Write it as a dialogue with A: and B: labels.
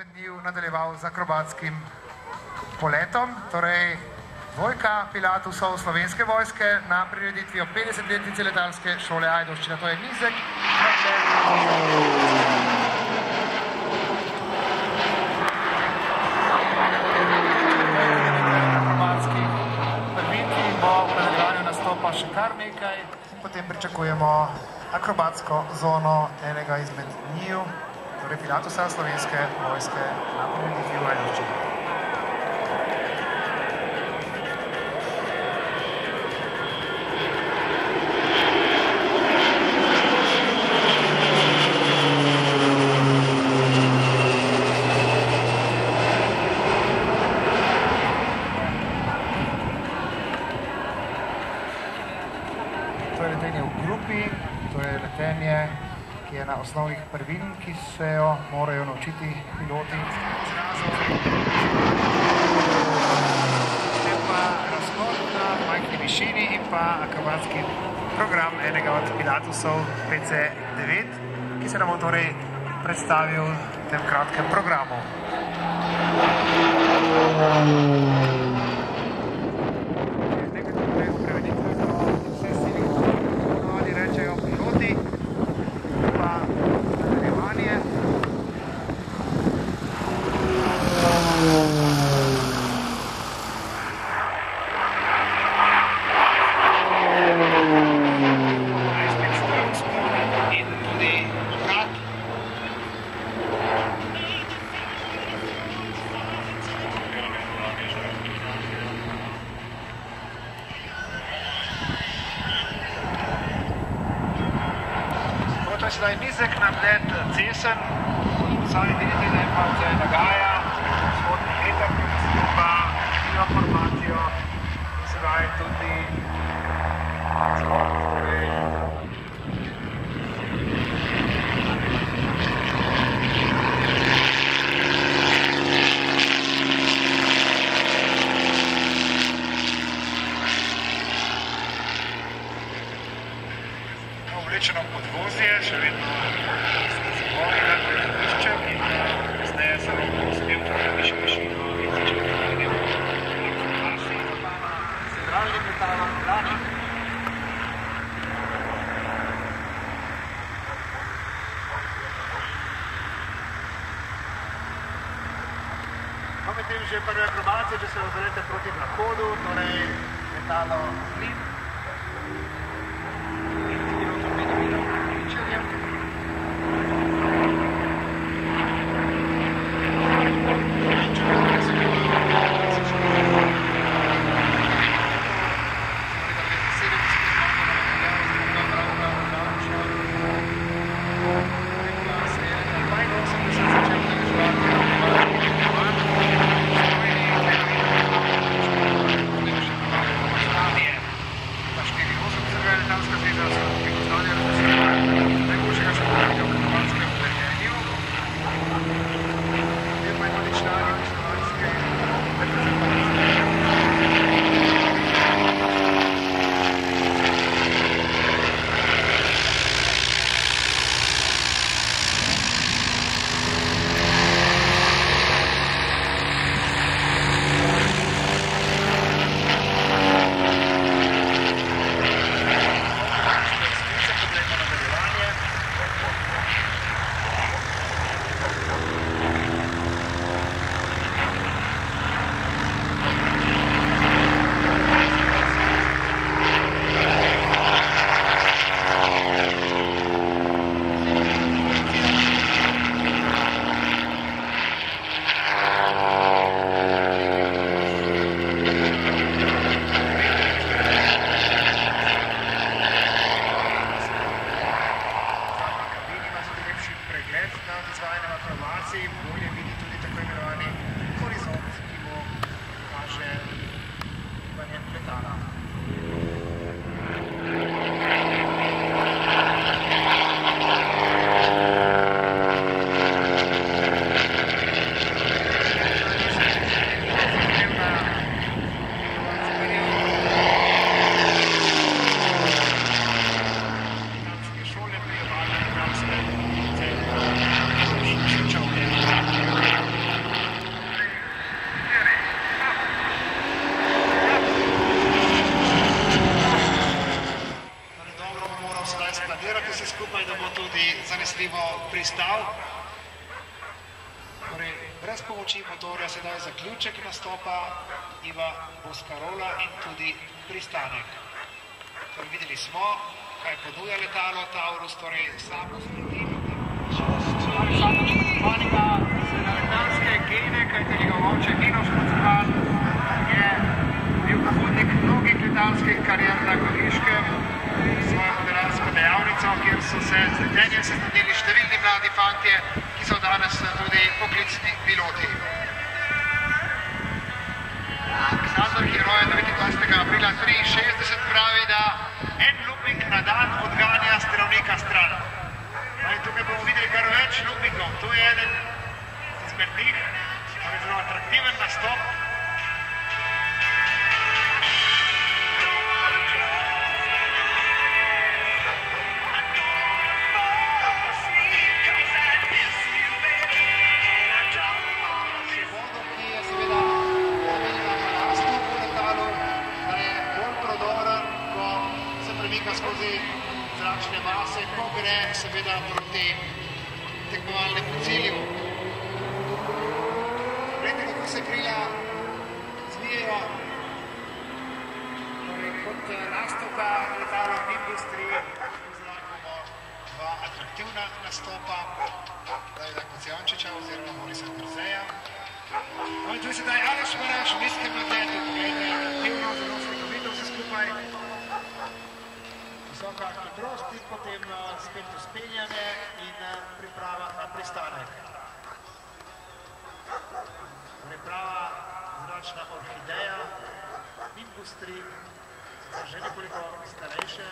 A: izmed njiju nadaljeval z akrobatskim poletom, torej dvojka pilatusov Slovenske vojske na prireditvijo 50-letnice letalske šole Ajdovščina. To je nizek akrobatskih prvitvi, bo v nadaljevanju nastopa še kar nekaj. Potem pričakujemo akrobatsko zono enega izmed njiju, torej pilatusa Slovenske vojske na prireditvi v Ajdovščini. To je letenje v grupi, to je letenje, ki je na osnovnih prvin, ki se jo morajo naučiti piloti. Potem pa razhod na majhni višini in pa akrobatski program enega od pilatusov PC-9, ki se nam bo torej predstavil v tem kratkem programu. Sedaj nizek nadlet cesen, sami vidite, da je pa zdaj nagaja, vzhodni veter, pa ima formacijo in sedaj tudi oblečeno podvozje, še vedno skozi vojega, prehodišček in kasneje se bomo uspel tudi višjo višino in začeti vidim akrobatski letala, centralni letala, plači. Medtem že prve akrobacije, če se ozrete proti zahodu, torej letalo Flip. Bolje vidi tudi tako imenovani horizont, ki mu kaže gibanje letala. Šole, skupaj, da bo tudi zanesljivo pristal. Torej, brez pomoči motorja sedaj zaključek nastopa Iva Boscarola in tudi pristanek. Torej, videli smo, kaj ponuja letalo Taurus, torej samo spremljiv. Samo spoštovanega na letalske gene, kajte njegov oče Miloš Kocehan je bil pobudnik mnogih letalskih karier na Goriškem, svojo modelarsko dejavnico, kjer so se z letenjem seznanili številni mladi fantje, ki so danes tudi poklicni piloti. Aleksandar, ki je rojen 29. aprila 1963, pravi, da en lupnik na dan odganja zdravnika stran. Tukaj bomo videli kar več lupnikov. Tu je eden izmed njih, zelo atraktiven nastop. Skozi zračne mase, ko gre seveda proti tekmovalnemu cilju. Glede, kako se krila zvijejo, torej kot nastopa letalo v industriji, pozdravljamo dva atraktivna nastopa, Davida Kocijančiča oziroma Morisa Krzeja. No in tu je sedaj Aleš Maraš v nizkem nadletu, poglejte, aktivno, zelo slikovito vse skupaj. Visoka hitrost in potem spet uspenjanje in priprava na pristanek. Priprava zračna orhideja, Nimbus 3, sicer že nekoliko starejše.